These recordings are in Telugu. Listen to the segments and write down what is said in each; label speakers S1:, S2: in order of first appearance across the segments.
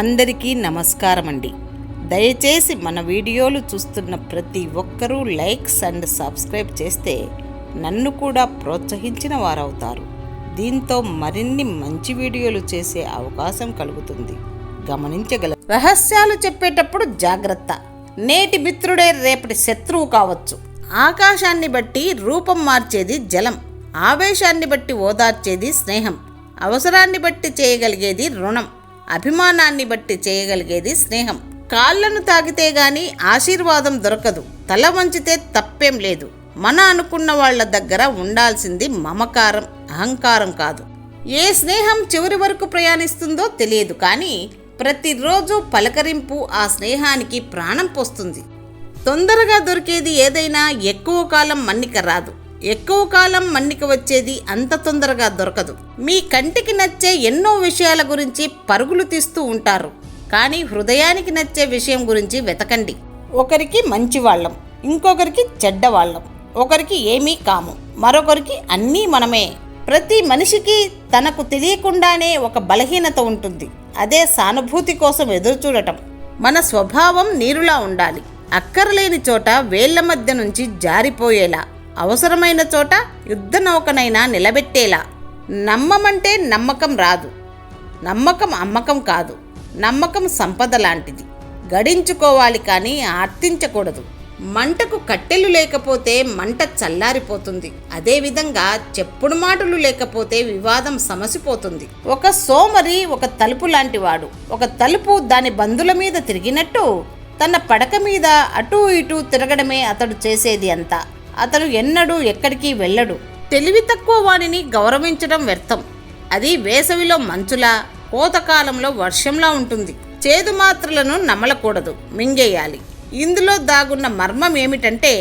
S1: అందరికీ నమస్కారం అండి. దయచేసి మన వీడియోలు చూస్తున్న ప్రతి ఒక్కరూ లైక్స్ అండ్ సబ్స్క్రైబ్ చేస్తే నన్ను కూడా ప్రోత్సహించిన వారవుతారు. దీంతో మరిన్ని మంచి వీడియోలు చేసే అవకాశం కలుగుతుంది. గమనించగలరు. రహస్యాలు చెప్పేటప్పుడు జాగ్రత్త. నేటి మిత్రుడే రేపటి శత్రువు కావచ్చు. ఆకాశాన్ని బట్టి రూపం మార్చేది జలం, ఆవేశాన్ని బట్టి ఓదార్చేది స్నేహం, అవసరాన్ని బట్టి చేయగలిగేది రుణం, అభిమానాన్ని బట్టి చేయగలిగేది స్నేహం. కాళ్ళను తాగితే గాని ఆశీర్వాదం దొరకదు, తల వంచితే తప్పేం లేదు. మన అనుకున్న వాళ్ళ దగ్గర ఉండాల్సింది మమకారం, అహంకారం కాదు. ఏ స్నేహం చివరి వరకు ప్రయాణిస్తుందో తెలియదు, కానీ ప్రతిరోజు పలకరింపు ఆ స్నేహానికి ప్రాణం పోస్తుంది. తొందరగా దొరికేది ఏదైనా ఎక్కువ కాలం మన్నిక రాదు, ఎక్కువ కాలం మన్నిక వచ్చేది అంత తొందరగా దొరకదు. మీ కంటికి నచ్చే ఎన్నో విషయాల గురించి పరుగులు తీస్తూ ఉంటారు, కానీ హృదయానికి నచ్చే విషయం గురించి వెతకండి. ఒకరికి మంచివాళ్ళం, ఇంకొకరికి చెడ్డవాళ్ళం, ఒకరికి ఏమీ కాము, మరొకరికి అన్నీ మనమే. ప్రతి మనిషికి తనకు తెలియకుండానే ఒక బలహీనత ఉంటుంది. అదే సానుభూతి కోసం ఎదురుచూడటం. మన స్వభావం నీరులా ఉండాలి. అక్కరలేని చోట వేళ్ల మధ్య నుంచి జారిపోయేలా, అవసరమైన చోట యుద్ధ నౌకనైనా నిలబెట్టేలా. నమ్మమంటే నమ్మకం రాదు, నమ్మకం అమ్మకం కాదు. నమ్మకం సంపద లాంటిది, గడించుకోవాలి కానీ ఆర్తించకూడదు. మంటకు కట్టెలు లేకపోతే మంట చల్లారిపోతుంది. అదేవిధంగా చెప్పుడు మాటలు లేకపోతే వివాదం సమసిపోతుంది. ఒక సోమరి ఒక తలుపు లాంటివాడు. ఒక తలుపు దాని బంధుల మీద తిరిగినట్టు తన పడక మీద అటూ ఇటూ తిరగడమే అతడు చేసేది అంతా. అతడు ఎన్నడూ ఎక్కడికి వెళ్ళడు. తెలివి తక్కువ వాడిని గౌరవించడం వ్యర్థం. అది వేసవిలో మంచులా, కోతకాలంలో వర్షంలా ఉంటుంది. చేదు మాత్రలను నమలకూడదు, మింగేయాలి. ఇందులో దాగున్న మర్మం ఏమిటంటే,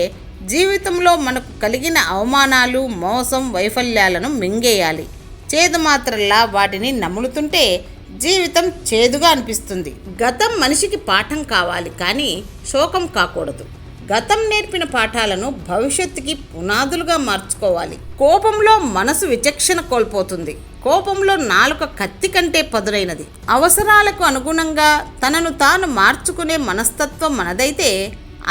S1: జీవితంలో మనకు కలిగిన అవమానాలు, మోసం, వైఫల్యాలను మింగేయాలి. చేదు మాత్రల్లా వాటిని నములుతుంటే జీవితం చేదుగా అనిపిస్తుంది. గతం మనిషికి పాఠం కావాలి, కానీ శోకం కాకూడదు. గతం నేర్పిన పాఠాలను భవిష్యత్తుకి పునాదులుగా మార్చుకోవాలి. కోపంలో మనసు విచక్షణ కోల్పోతుంది. కోపంలో నాలుక కత్తి కంటే పదునైనది. అవసరాలకు అనుగుణంగా తనను తాను మార్చుకునే మనస్తత్వం మనదైతే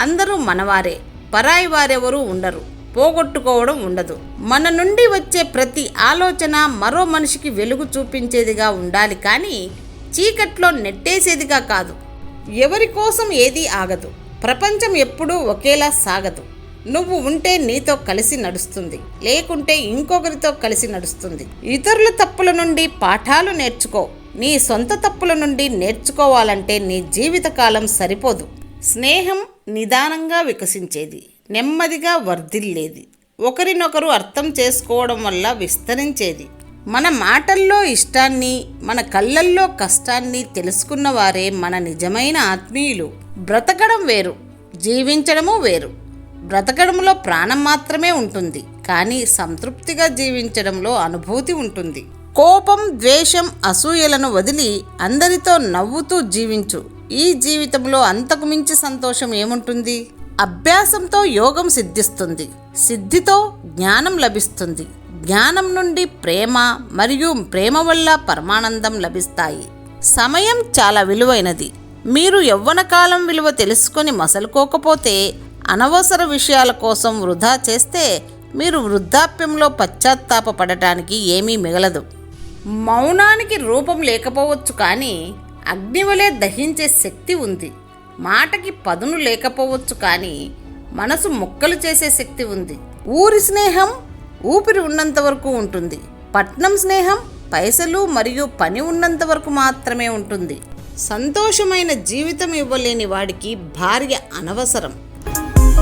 S1: అందరూ మనవారే, పరాయి వారెవరూ ఉండరు. పోగొట్టుకోవడం ఉండదు. మన నుండి వచ్చే ప్రతి ఆలోచన మరో మనిషికి వెలుగు చూపించేదిగా ఉండాలి, కానీ చీకట్లో నెట్టేసేదిగా కాదు. ఎవరి కోసం ఏదీ ఆగదు. ప్రపంచం ఎప్పుడూ ఒకేలా సాగదు. నువ్వు ఉంటే నీతో కలిసి నడుస్తుంది, లేకుంటే ఇంకొకరితో కలిసి నడుస్తుంది. ఇతరుల తప్పుల నుండి పాఠాలు నేర్చుకో. నీ సొంత తప్పుల నుండి నేర్చుకోవాలంటే నీ జీవితకాలం సరిపోదు. స్నేహం నిదానంగా వికసించేది, నెమ్మదిగా వర్ధిల్లేది, ఒకరినొకరు అర్థం చేసుకోవడం వల్ల విస్తరించేది. మన మాటల్లో ఇష్టాన్ని, మన కళ్ళల్లో కష్టాన్ని తెలుసుకున్న వారే మన నిజమైన ఆత్మీయులు. బ్రతకడం వేరు, జీవించడము వేరు. బ్రతకడంలో ప్రాణం మాత్రమే ఉంటుంది, కానీ సంతృప్తిగా జీవించడంలో అనుభూతి ఉంటుంది. కోపం, ద్వేషం, అసూయలను వదిలి అందరితో నవ్వుతూ జీవించు. ఈ జీవితంలో అంతకు మించి సంతోషం ఏముంటుంది? అభ్యాసంతో యోగం సిద్ధిస్తుంది, సిద్ధితో జ్ఞానం లభిస్తుంది, జ్ఞానం నుండి ప్రేమ, మరియు ప్రేమ వల్ల పరమానందం లభిస్తాయి. సమయం చాలా విలువైనది. మీరు యవ్వనకాలం విలువ తెలుసుకొని మసలుకోకపోతే, అనవసర విషయాల కోసం వృధా చేస్తే మీరు వృద్ధాప్యంలో పశ్చాత్తాపపడటానికి ఏమీ మిగలదు. మౌనానికి రూపం లేకపోవచ్చు, కానీ అగ్నివలే దహించే శక్తి ఉంది. మాటకి పదును లేకపోవచ్చు, కానీ మనసు ముక్కలు చేసే శక్తి ఉంది. ఊరి స్నేహం ఊపిరి ఉన్నంత వరకు ఉంటుంది. పట్నం స్నేహం పైసలు మరియు పని ఉన్నంత వరకు మాత్రమే ఉంటుంది. సంతోషమైన జీవితం ఇవ్వలేని వాడికి భార్య అనవసరం.